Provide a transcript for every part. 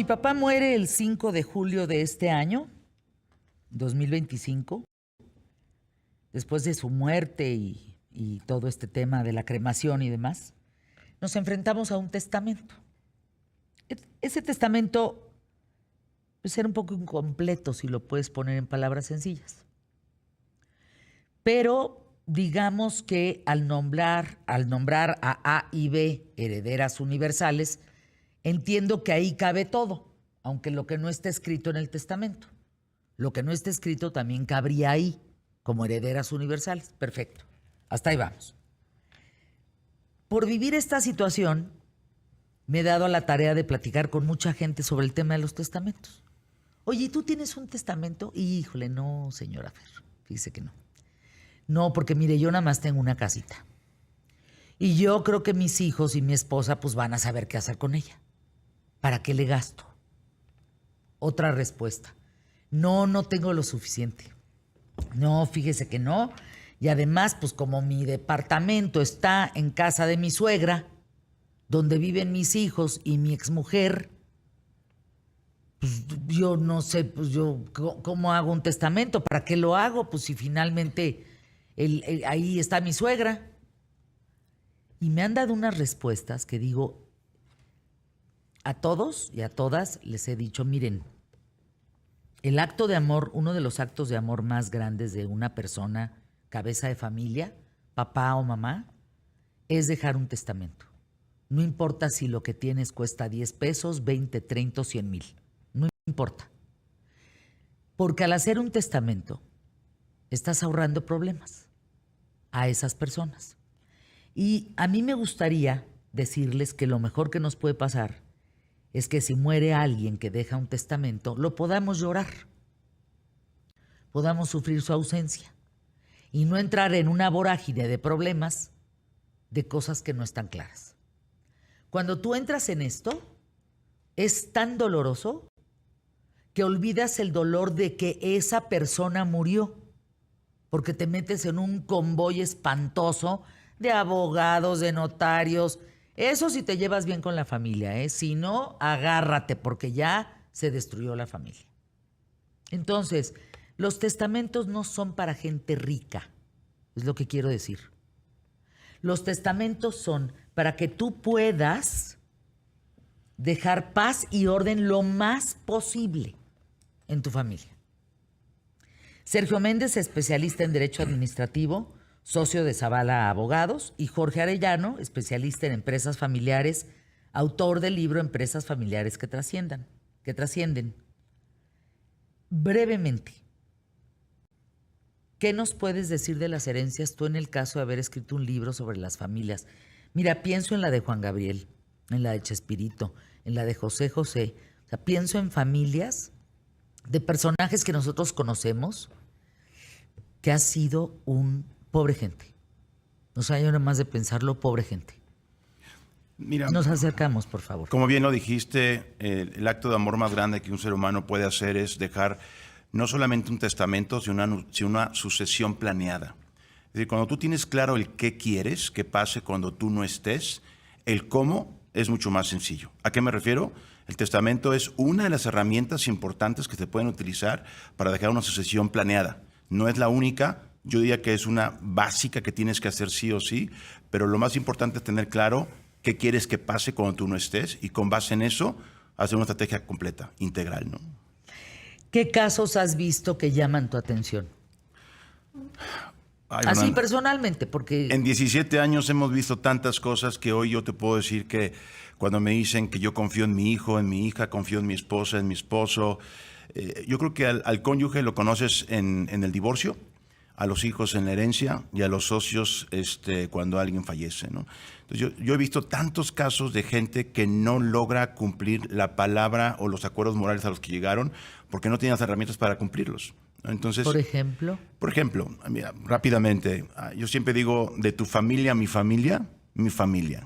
Mi papá muere el 5 de julio de este año, 2025. Después de su muerte y todo este tema de la cremación y demás, nos enfrentamos a un testamento. Ese testamento puede ser un poco incompleto si lo puedes poner en palabras sencillas. Pero digamos que al nombrar a A y B herederas universales, entiendo que ahí cabe todo, aunque lo que no está escrito en el testamento. Lo que no está escrito también cabría ahí, como herederas universales. Perfecto. Hasta ahí vamos. Por vivir esta situación, me he dado a la tarea de platicar con mucha gente sobre el tema de los testamentos. Oye, ¿tú tienes un testamento? Híjole, no, señora Fer, fíjese que no. No, porque mire, yo nada más tengo una casita. Y yo creo que mis hijos y mi esposa pues van a saber qué hacer con ella. ¿Para qué le gasto? Otra respuesta. No tengo lo suficiente. No, fíjese que no. Y además, pues como mi departamento está en casa de mi suegra, donde viven mis hijos y mi exmujer, pues yo no sé, pues yo, ¿cómo hago un testamento? ¿Para qué lo hago? Pues si finalmente ahí está mi suegra. Y me han dado unas respuestas que digo, a todos y a todas les he dicho, miren, el acto de amor, uno de los actos de amor más grandes de una persona, cabeza de familia, papá o mamá, es dejar un testamento. No importa si lo que tienes cuesta 10 pesos, 20, 30 o 100 mil. No importa. Porque al hacer un testamento, estás ahorrando problemas a esas personas. Y a mí me gustaría decirles que lo mejor que nos puede pasar es que si muere alguien que deja un testamento, lo podamos llorar, podamos sufrir su ausencia y no entrar en una vorágine de problemas, de cosas que no están claras. Cuando tú entras en esto, es tan doloroso que olvidas el dolor de que esa persona murió, porque te metes en un convoy espantoso de abogados, de notarios. Eso si te llevas bien con la familia, ¿eh? Si no, agárrate, porque ya se destruyó la familia. Entonces, los testamentos no son para gente rica, es lo que quiero decir. Los testamentos son para que tú puedas dejar paz y orden lo más posible en tu familia. Sergio Méndez, especialista en Derecho Administrativo, socio de Zavala Abogados, y Jorge Arellano, especialista en empresas familiares, autor del libro Empresas Familiares que Trascienden. Brevemente, ¿qué nos puedes decir de las herencias tú en el caso de haber escrito un libro sobre las familias? Mira, pienso en la de Juan Gabriel, en la de Chespirito, en la de José José. O sea, pienso en familias de personajes que nosotros conocemos que ha sido un pobre gente. O sea, yo nada más de pensarlo, pobre gente. Mira, nos acercamos, por favor. Como bien lo dijiste, el acto de amor más grande que un ser humano puede hacer es dejar no solamente un testamento, sino una sucesión planeada. Es decir, cuando tú tienes claro el qué quieres que pase cuando tú no estés, el cómo es mucho más sencillo. ¿A qué me refiero? El testamento es una de las herramientas importantes que se pueden utilizar para dejar una sucesión planeada. No es la única, yo diría que es una básica que tienes que hacer sí o sí, pero lo más importante es tener claro qué quieres que pase cuando tú no estés y con base en eso hacer una estrategia completa, integral, ¿no? ¿Qué casos has visto que llaman tu atención? Ay, así Fernanda, personalmente, porque... En 17 años hemos visto tantas cosas que hoy yo te puedo decir que cuando me dicen que yo confío en mi hijo, en mi hija, confío en mi esposa, en mi esposo, yo creo que al cónyuge lo conoces en el divorcio, a los hijos en la herencia y a los socios cuando alguien fallece, ¿no? Entonces yo he visto tantos casos de gente que no logra cumplir la palabra o los acuerdos morales a los que llegaron porque no tienen las herramientas para cumplirlos, ¿no? Entonces, Por ejemplo, mira, rápidamente, yo siempre digo, de tu familia, mi familia.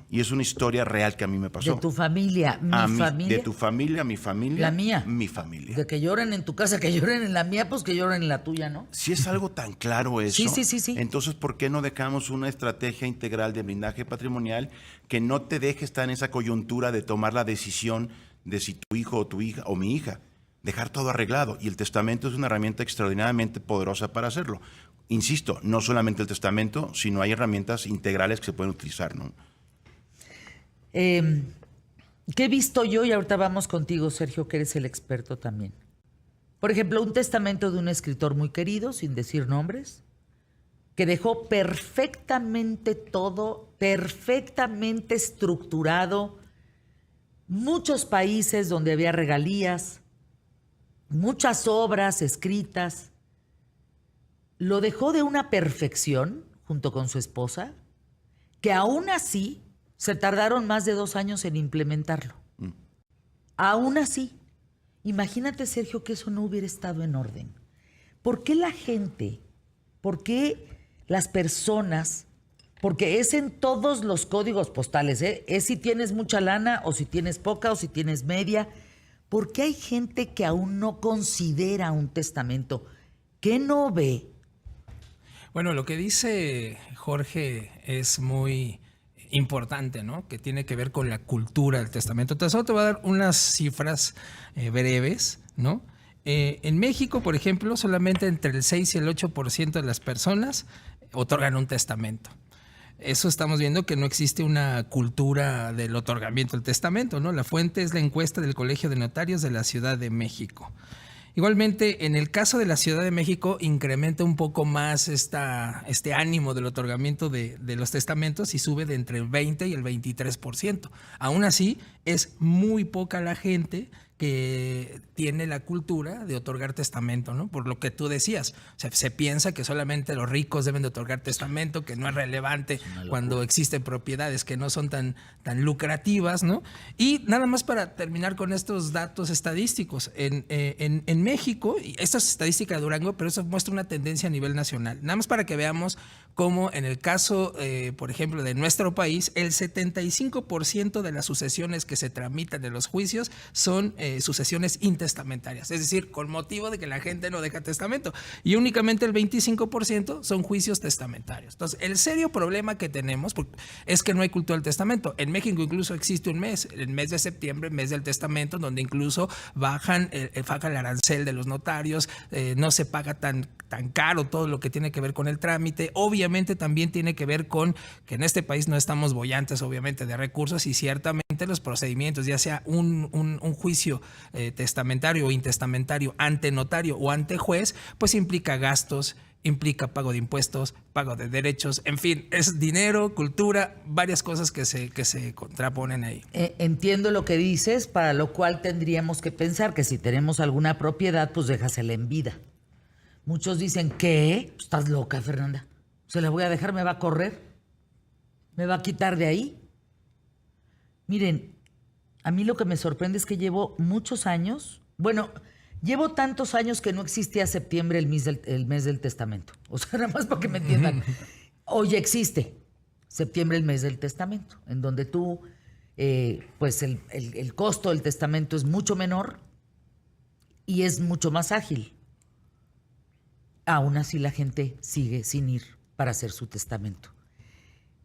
Y es una historia real que a mí me pasó. de tu familia, familia. De tu familia, mi familia. La mía. Mi familia. De que lloren en tu casa, que lloren en la mía, pues que lloren en la tuya, ¿no? Si es algo tan claro eso, Sí. entonces ¿por qué no dejamos una estrategia integral de blindaje patrimonial que no te deje estar en esa coyuntura de tomar la decisión de si tu hijo o tu hija o mi hija, dejar todo arreglado. Y el testamento es una herramienta extraordinariamente poderosa para hacerlo. Insisto, no solamente el testamento, sino hay herramientas integrales que se pueden utilizar, ¿no? ¿Qué he visto yo? Y ahorita vamos contigo, Sergio, que eres el experto también. Por ejemplo, un testamento de un escritor muy querido, sin decir nombres, que dejó perfectamente todo, perfectamente estructurado, muchos países donde había regalías, muchas obras escritas. Lo dejó de una perfección junto con su esposa, que aún así se tardaron más de 2 años en implementarlo. Aún así. Imagínate, Sergio, que eso no hubiera estado en orden. ¿Por qué la gente, por qué las personas, porque es en todos los códigos postales, es si tienes mucha lana o si tienes poca o si tienes media, ¿por qué hay gente que aún no considera un testamento? ¿Qué no ve? Bueno, lo que dice Jorge es muy importante, ¿no? Que tiene que ver con la cultura del testamento. Entonces, solo te voy a dar unas cifras breves, ¿no? En México, por ejemplo, solamente entre el 6 y el 8% de las personas otorgan un testamento. Eso estamos viendo que no existe una cultura del otorgamiento del testamento, ¿no? La fuente es la encuesta del Colegio de Notarios de la Ciudad de México. Igualmente, en el caso de la Ciudad de México, incrementa un poco más este ánimo del otorgamiento de los testamentos y sube de entre el 20 y el 23%. Aún así, es muy poca la gente que tiene la cultura de otorgar testamento, ¿no? Por lo que tú decías, o sea, se piensa que solamente los ricos deben de otorgar testamento, que no es relevante cuando existen propiedades que no son tan lucrativas, ¿no? Y nada más para terminar con estos datos estadísticos, en México, y esta es estadística de Durango, pero eso muestra una tendencia a nivel nacional, nada más para que veamos cómo en el caso, por ejemplo, de nuestro país, el 75% de las sucesiones que se tramitan en los juicios son sucesiones intestamentarias, es decir, con motivo de que la gente no deja testamento, y únicamente el 25% son juicios testamentarios. Entonces, el serio problema que tenemos es que no hay cultura del testamento. En México incluso existe un mes, el mes de septiembre, mes del testamento, donde incluso bajan el arancel de los notarios, no se paga tan caro todo lo que tiene que ver con el trámite. Obviamente también tiene que ver con que en este país no estamos bollantes, obviamente, de recursos, y ciertamente los procedimientos, ya sea un juicio testamentario o intestamentario ante notario o ante juez, pues implica gastos, implica pago de impuestos, pago de derechos, en fin, es dinero, cultura, varias cosas que se contraponen ahí. Entiendo lo que dices, para lo cual tendríamos que pensar que si tenemos alguna propiedad, pues déjasela en vida. Muchos dicen, ¿qué? Estás loca, Fernanda. Se la voy a dejar, me va a correr, me va a quitar de ahí. Miren, a mí lo que me sorprende es que llevo muchos años, llevo tantos años que no existía septiembre el mes del testamento. O sea, nada más para que me entiendan. Hoy existe septiembre el mes del testamento, en donde tú, pues el costo del testamento es mucho menor y es mucho más ágil. Aún así la gente sigue sin ir para hacer su testamento.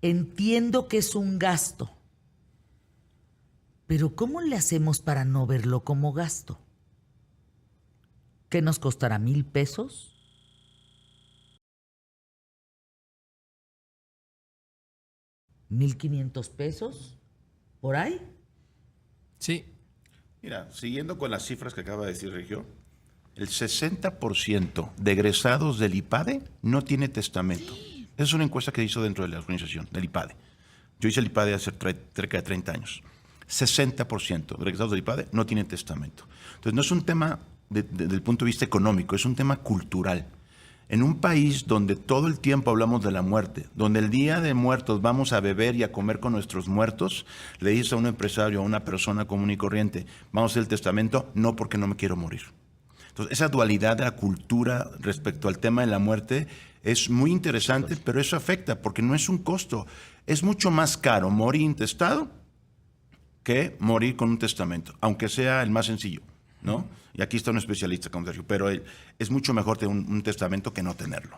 Entiendo que es un gasto, pero ¿cómo le hacemos para no verlo como gasto? ¿Qué nos costará? $1,000? ¿1,500? ¿Por ahí? Sí. Mira, siguiendo con las cifras que acaba de decir Regio, el 60% de egresados del IPADE no tiene testamento. Esa es una encuesta que hizo dentro de la organización, del IPADE. Yo hice el IPADE hace cerca de 30 años. 60% de egresados del IPADE no tienen testamento. Entonces, no es un tema desde el punto de vista económico, es un tema cultural. En un país donde todo el tiempo hablamos de la muerte, donde el día de muertos vamos a beber y a comer con nuestros muertos, le dices a un empresario, a una persona común y corriente, vamos a hacer el testamento, no, porque no me quiero morir. Entonces, esa dualidad de la cultura respecto al tema de la muerte es muy interesante, pero eso afecta porque no es un costo. Es mucho más caro morir intestado que morir con un testamento, aunque sea el más sencillo, ¿no? Y aquí está un especialista como Sergio, pero es mucho mejor tener un testamento que no tenerlo.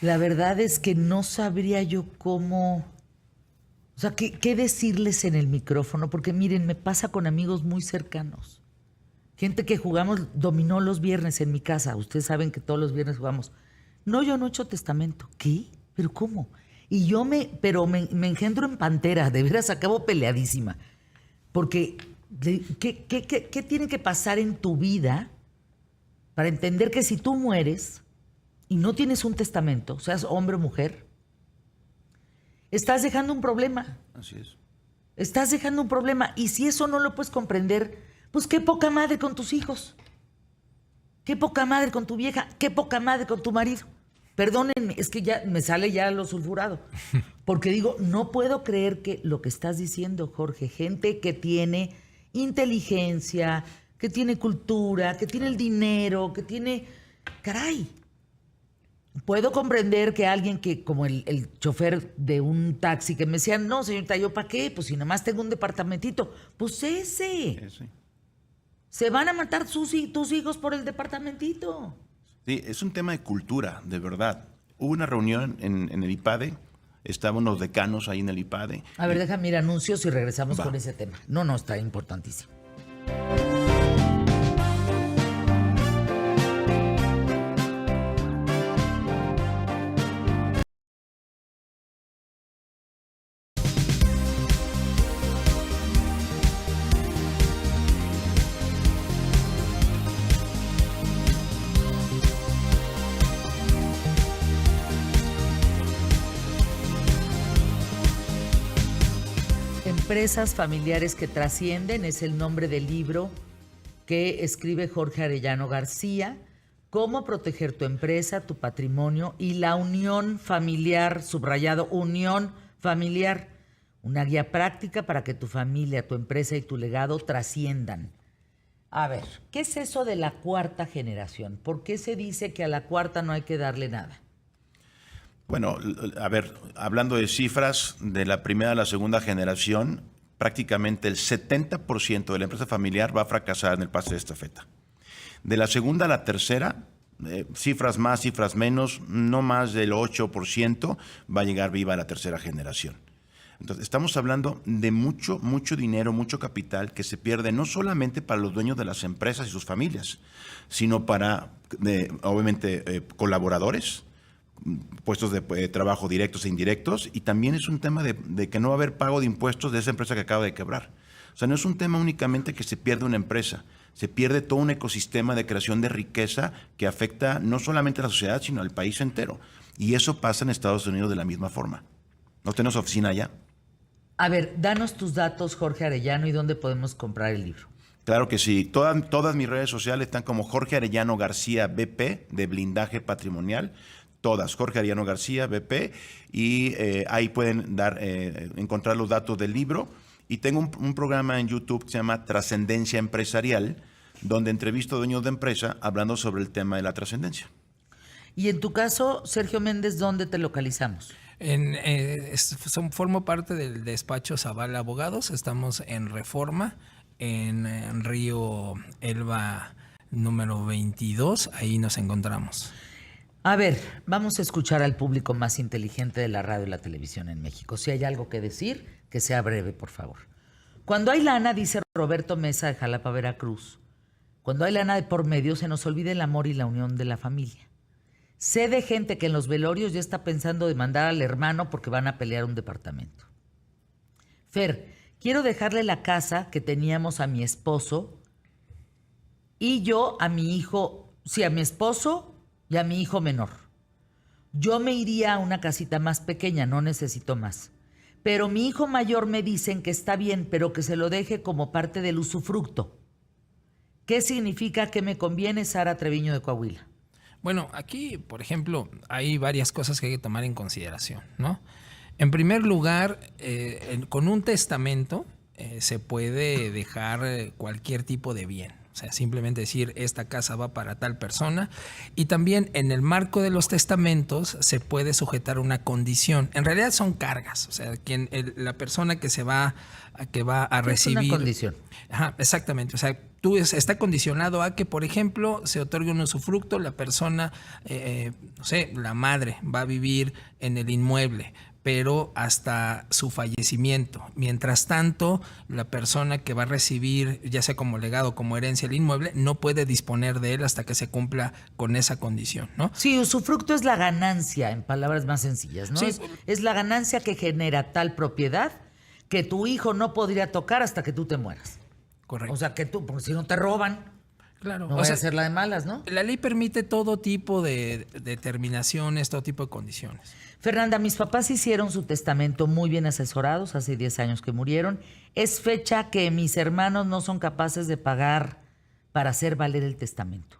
La verdad es que no sabría yo cómo O sea, ¿qué decirles en el micrófono? Porque miren, me pasa con amigos muy cercanos. Gente que jugamos dominó los viernes en mi casa. Ustedes saben que todos los viernes jugamos. No, yo no he hecho testamento. ¿Qué? ¿Pero cómo? Y yo me engendro en pantera. De veras, acabo peleadísima. Porque, ¿qué tiene que pasar en tu vida para entender que si tú mueres y no tienes un testamento, seas hombre o mujer, estás dejando un problema? Así es. Estás dejando un problema. Y si eso no lo puedes comprender, pues qué poca madre con tus hijos. Qué poca madre con tu vieja. Qué poca madre con tu marido. Perdónenme, es que ya me sale ya lo sulfurado. Porque digo, no puedo creer que lo que estás diciendo, Jorge, gente que tiene inteligencia, que tiene cultura, que tiene el dinero, que tiene... Caray. Puedo comprender que alguien que, como el chofer de un taxi, que me decía, no, señorita, ¿yo para qué? Pues si nada más tengo un departamentito. Pues ese. Se van a matar tus hijos por el departamentito. Sí, es un tema de cultura, de verdad. Hubo una reunión en el IPADE, estaban los decanos ahí en el IPADE. A ver, déjame ir a anuncios y regresamos Va. con ese tema. No, está importantísimo. Empresas familiares que trascienden es el nombre del libro que escribe Jorge Arellano García. Cómo proteger tu empresa, tu patrimonio y la unión familiar, subrayado, unión familiar. Una guía práctica para que tu familia, tu empresa y tu legado trasciendan. A ver, ¿qué es eso de la cuarta generación? ¿Por qué se dice que a la cuarta no hay que darle nada? Bueno, a ver, hablando de cifras, de la primera a la segunda generación, prácticamente el 70% de la empresa familiar va a fracasar en el pase de estafeta. De la segunda a la tercera, cifras más, cifras menos, no más del 8% va a llegar viva a la tercera generación. Entonces, estamos hablando de mucho dinero, mucho capital que se pierde no solamente para los dueños de las empresas y sus familias, sino para, obviamente, colaboradores, puestos de trabajo directos e indirectos, y también es un tema de que no va a haber pago de impuestos de esa empresa que acaba de quebrar. O sea, no es un tema únicamente que se pierde una empresa, se pierde todo un ecosistema de creación de riqueza que afecta no solamente a la sociedad, sino al país entero. Y eso pasa en Estados Unidos de la misma forma. ¿No tenemos oficina allá? A ver, danos tus datos, Jorge Arellano, y dónde podemos comprar el libro. Claro que sí. Todas mis redes sociales están como Jorge Arellano García BP, de blindaje patrimonial. Todas, Jorge Arellano García BP. Y ahí pueden encontrar los datos del libro. Y tengo un programa en YouTube que se llama Trascendencia Empresarial, donde entrevisto a dueños de empresa hablando sobre el tema de la trascendencia. Y en tu caso, Sergio Méndez, ¿dónde te localizamos? Formo parte del despacho Zavala Abogados. Estamos en Reforma, en Río Elba número 22. Ahí nos encontramos. A ver, vamos a escuchar al público más inteligente de la radio y la televisión en México. Si hay algo que decir, que sea breve, por favor. Cuando hay lana, dice Roberto Mesa de Jalapa, Veracruz, cuando hay lana de por medio, se nos olvida el amor y la unión de la familia. Sé de gente que en los velorios ya está pensando demandar al hermano porque van a pelear un departamento. Fer, quiero dejarle la casa que teníamos a mi esposo y yo a mi hijo, sí, a mi esposo y a mi hijo menor. Yo me iría a una casita más pequeña, no necesito más. Pero mi hijo mayor me dicen que está bien, pero que se lo deje como parte del usufructo. ¿Qué significa que me conviene, Sara Treviño de Coahuila? Bueno, aquí, por ejemplo, hay varias cosas que hay que tomar en consideración, ¿no? En primer lugar, con un testamento se puede dejar cualquier tipo de bien. O sea, simplemente decir, esta casa va para tal persona. Y también en el marco de los testamentos se puede sujetar una condición. En realidad son cargas. O sea, la persona que va a recibir... Es una condición. Ajá, exactamente. O sea, está condicionado a que, por ejemplo, se otorgue un usufructo, la persona, no sé, la madre va a vivir en el inmueble, pero hasta su fallecimiento. Mientras tanto, la persona que va a recibir, ya sea como legado o como herencia, el inmueble, no puede disponer de él hasta que se cumpla con esa condición, ¿no? Sí, usufructo es la ganancia, en palabras más sencillas, ¿no? Sí. Es la ganancia que genera tal propiedad que tu hijo no podría tocar hasta que tú te mueras. Correcto. O sea, que tú, porque si no te roban, Claro. no vaya a ser la de malas, ¿no? La ley permite todo tipo de determinaciones, todo tipo de condiciones. Fernanda, mis papás hicieron su testamento muy bien asesorados, hace 10 años que murieron. Es fecha que mis hermanos no son capaces de pagar para hacer valer el testamento.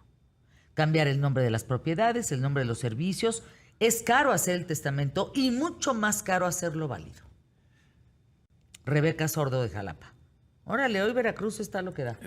Cambiar el nombre de las propiedades, el nombre de los servicios. Es caro hacer el testamento y mucho más caro hacerlo válido. Rebeca Sordo de Jalapa. Órale, hoy Veracruz está lo que da.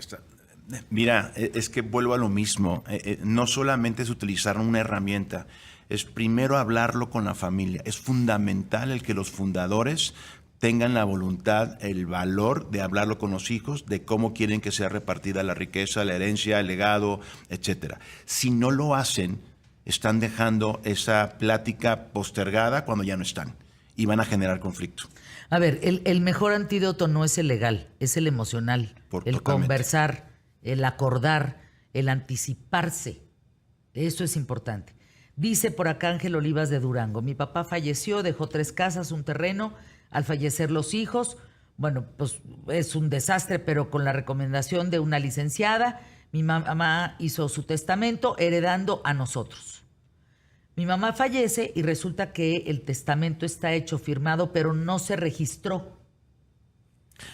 Mira, es que vuelvo a lo mismo. No solamente es utilizar una herramienta, es primero hablarlo con la familia. Es fundamental el que los fundadores tengan la voluntad, el valor de hablarlo con los hijos, de cómo quieren que sea repartida la riqueza, la herencia, el legado, etcétera. Si no lo hacen, están dejando esa plática postergada cuando ya no están y van a generar conflicto. A ver, el mejor antídoto no es el legal, es el emocional, el Totalmente. conversar, el acordar, el anticiparse. Eso es importante. Dice por acá Ángel Olivas de Durango, mi papá falleció, dejó 3 casas, un terreno, al fallecer los hijos, bueno, pues es un desastre, pero con la recomendación de una licenciada, mi mamá hizo su testamento heredando a nosotros. Mi mamá fallece y resulta que el testamento está hecho, firmado, pero no se registró.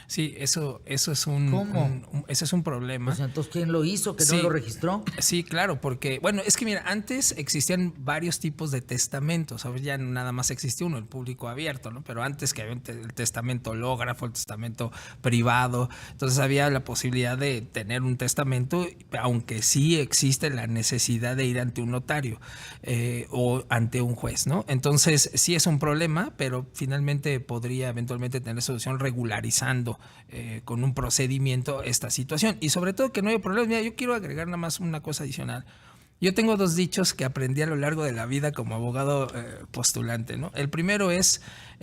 Sí, eso es ¿Cómo? ese es un problema. Pues entonces, ¿quién lo hizo? ¿Que Sí. no lo registró? Sí, claro, porque, bueno, es que mira, antes existían varios tipos de testamentos, ¿sabes? Ya nada más existía uno, el público abierto, ¿no? Pero antes que había el testamento hológrafo, el testamento privado, entonces había la posibilidad de tener un testamento, aunque sí existe la necesidad de ir ante un notario o ante un juez, ¿no? Entonces, sí es un problema, pero finalmente podría eventualmente tener solución regularizando con un procedimiento esta situación. Y sobre todo que no hay problemas. Mira, yo quiero agregar nada más una cosa adicional. Yo tengo 2 dichos que aprendí a lo largo de la vida como abogado postulante, ¿no? El primero es,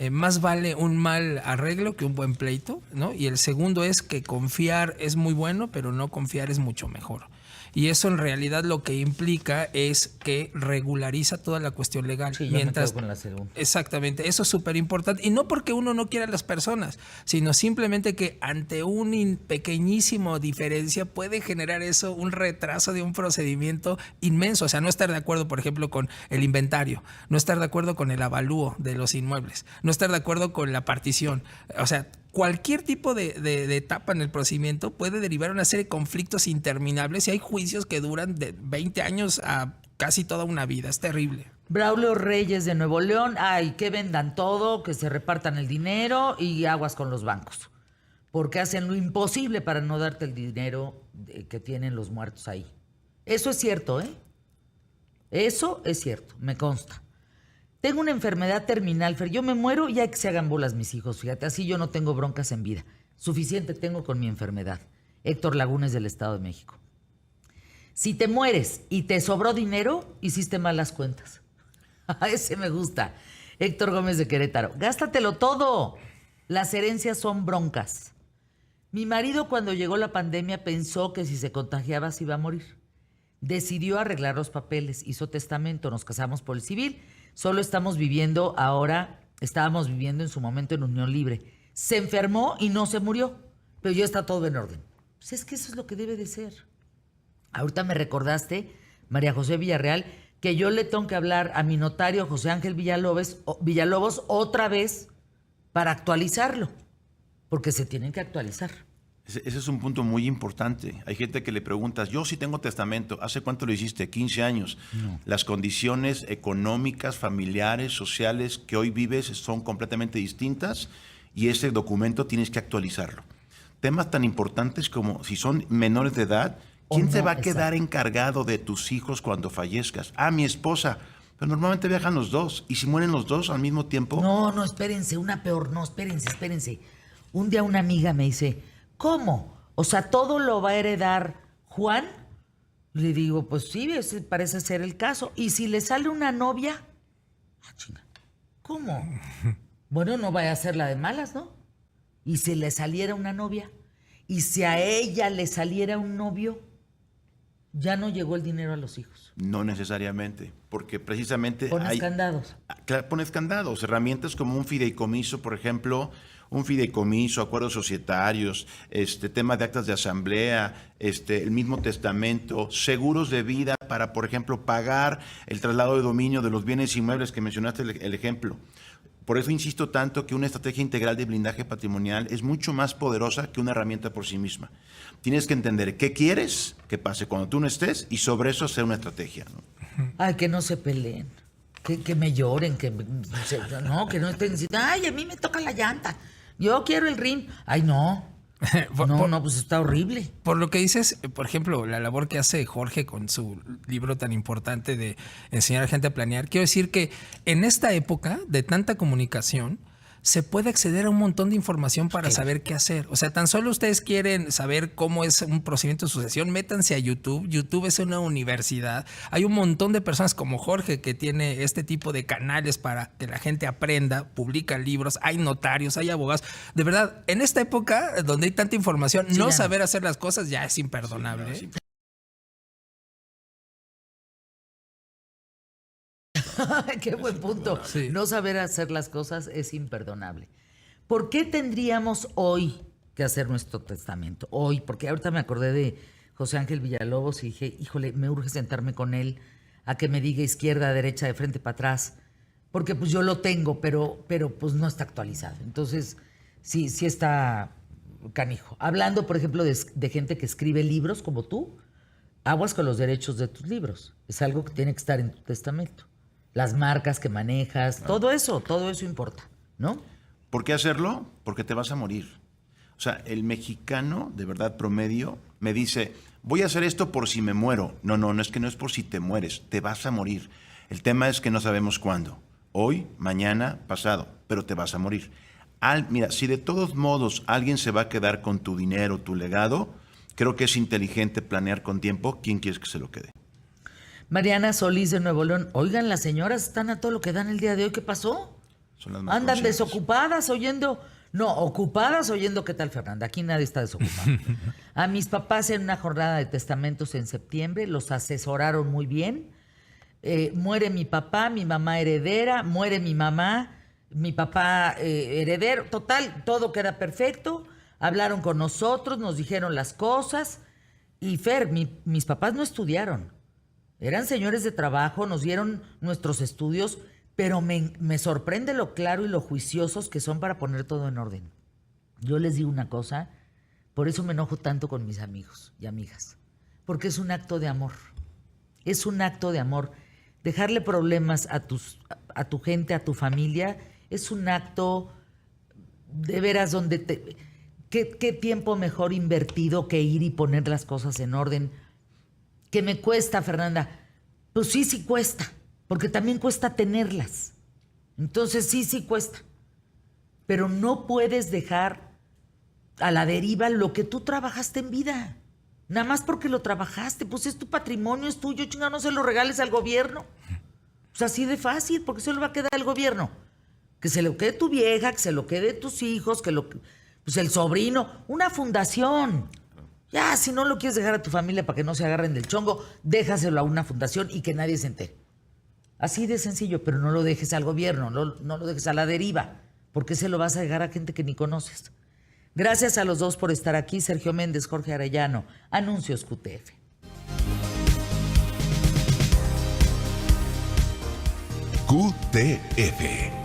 más vale un mal arreglo que un buen pleito, ¿no? Y el segundo es que confiar es muy bueno, pero no confiar es mucho mejor. Y eso en realidad lo que implica es que regulariza toda la cuestión legal. Sí, yo me quedo con la segunda. Exactamente, eso es súper importante. Y no porque uno no quiera a las personas, sino simplemente que ante un pequeñísimo diferencia puede generar eso un retraso de un procedimiento inmenso. O sea, no estar de acuerdo, por ejemplo, con el inventario, no estar de acuerdo con el avalúo de los inmuebles, no estar de acuerdo con la partición. O sea, cualquier tipo de etapa en el procedimiento puede derivar una serie de conflictos interminables y hay juicios que duran de 20 años a casi toda una vida. Es terrible. Braulio Reyes de Nuevo León, ay, que vendan todo, que se repartan el dinero y aguas con los bancos. Porque hacen lo imposible para no darte el dinero que tienen los muertos ahí. Eso es cierto, ¿eh? Eso es cierto, me consta. Tengo una enfermedad terminal, Fer. Yo me muero y hay que se hagan bolas mis hijos. Fíjate, así yo no tengo broncas en vida. Suficiente tengo con mi enfermedad. Héctor Lagunes del Estado de México. Si te mueres y te sobró dinero, hiciste malas cuentas. Ese me gusta. Héctor Gómez de Querétaro. Gástatelo todo. Las herencias son broncas. Mi marido cuando llegó la pandemia pensó que si se contagiaba se iba a morir. Decidió arreglar los papeles, hizo testamento, nos casamos por el civil. Solo estábamos viviendo en su momento en unión libre. Se enfermó y no se murió, pero ya está todo en orden. Pues es que eso es lo que debe de ser. Ahorita me recordaste, María José Villarreal, que yo le tengo que hablar a mi notario José Ángel Villalobos otra vez para actualizarlo, porque se tienen que actualizar. Ese es un punto muy importante. Hay gente que le preguntas, yo sí tengo testamento, ¿hace cuánto lo hiciste? 15 años. No. Las condiciones económicas, familiares, sociales que hoy vives son completamente distintas y ese documento tienes que actualizarlo. Temas tan importantes como si son menores de edad, ¿quién se va a quedar encargado de tus hijos cuando fallezcas? Ah, mi esposa. Pero normalmente viajan los dos. ¿Y si mueren los dos al mismo tiempo? No, espérense, una peor. No, espérense. Un día una amiga me dice, ¿cómo? O sea, ¿todo lo va a heredar Juan? Le digo, pues sí, ese parece ser el caso. ¿Y si le sale una novia? Ah, chinga. ¿Cómo? Bueno, no vaya a ser la de malas, ¿no? Y si le saliera una novia, y si a ella le saliera un novio, ya no llegó el dinero a los hijos. No necesariamente, porque precisamente Pones candados. Claro, pones candados, herramientas como un fideicomiso, por ejemplo, un fideicomiso, acuerdos societarios, tema de actas de asamblea, el mismo testamento, seguros de vida para, por ejemplo, pagar el traslado de dominio de los bienes inmuebles que mencionaste el ejemplo. Por eso insisto tanto que una estrategia integral de blindaje patrimonial es mucho más poderosa que una herramienta por sí misma. Tienes que entender qué quieres que pase cuando tú no estés y sobre eso hacer una estrategia, ¿no? Ay, que no se peleen, que me lloren, que no estén diciendo, ay, a mí me toca la llanta, yo quiero el rim. Ay, no. Pues está horrible. Por lo que dices, por ejemplo, la labor que hace Jorge con su libro tan importante de enseñar a la gente a planear, quiero decir que en esta época de tanta comunicación se puede acceder a un montón de información para saber qué hacer. O sea, tan solo ustedes quieren saber cómo es un procedimiento de sucesión, métanse a YouTube. YouTube es una universidad. Hay un montón de personas como Jorge que tiene este tipo de canales para que la gente aprenda, publica libros, hay notarios, hay abogados. De verdad, en esta época donde hay tanta información, no saber hacer las cosas ya es imperdonable. Sí, Qué buen punto. Sí. No saber hacer las cosas es imperdonable. ¿Por qué tendríamos hoy que hacer nuestro testamento? Hoy, porque ahorita me acordé de José Ángel Villalobos y dije, híjole, me urge sentarme con él a que me diga izquierda, derecha, de frente para atrás, porque pues yo lo tengo, pero pues no está actualizado. Entonces, sí está canijo. Hablando, por ejemplo, de gente que escribe libros como tú, aguas con los derechos de tus libros. Es algo que tiene que estar en tu testamento. Las marcas que manejas, todo eso importa, ¿no? ¿Por qué hacerlo? Porque te vas a morir. O sea, el mexicano, de verdad promedio, me dice, voy a hacer esto por si me muero. No es que no es por si te mueres, te vas a morir. El tema es que no sabemos cuándo. Hoy, mañana, pasado, pero te vas a morir. Mira, si de todos modos alguien se va a quedar con tu dinero, tu legado, creo que es inteligente planear con tiempo quién quieres que se lo quede. Mariana Solís de Nuevo León. Oigan, las señoras están a todo lo que dan el día de hoy. ¿Qué pasó? Son las más Andan conscientes. desocupadas oyendo... No, ocupadas oyendo qué tal, Fernanda. Aquí nadie está desocupado. A mis papás en una jornada de testamentos en septiembre los asesoraron muy bien. Muere mi papá, mi mamá heredera, muere mi mamá, mi papá heredero. Total, todo queda perfecto. Hablaron con nosotros, nos dijeron las cosas. Y Fer, mis papás no estudiaron. Eran señores de trabajo, nos dieron nuestros estudios, pero me sorprende lo claro y lo juiciosos que son para poner todo en orden. Yo les digo una cosa, por eso me enojo tanto con mis amigos y amigas, porque es un acto de amor. Es un acto de amor. Dejarle problemas a tu gente, a tu familia, es un acto de veras donde ¿qué tiempo mejor invertido que ir y poner las cosas en orden? ¿Qué me cuesta, Fernanda? Pues sí cuesta, porque también cuesta tenerlas. Entonces sí cuesta. Pero no puedes dejar a la deriva lo que tú trabajaste en vida. Nada más porque lo trabajaste, pues es tu patrimonio, es tuyo, chinga, no se lo regales al gobierno. Pues así de fácil, porque se lo va a quedar al gobierno. Que se lo quede tu vieja, que se lo quede tus hijos, pues el sobrino, una fundación. Ya, si no lo quieres dejar a tu familia para que no se agarren del chongo, déjaselo a una fundación y que nadie se entere. Así de sencillo, pero no lo dejes al gobierno, no lo dejes a la deriva, porque se lo vas a dejar a gente que ni conoces. Gracias a los dos por estar aquí, Sergio Méndez, Jorge Arellano, Anuncios QTF. QTF.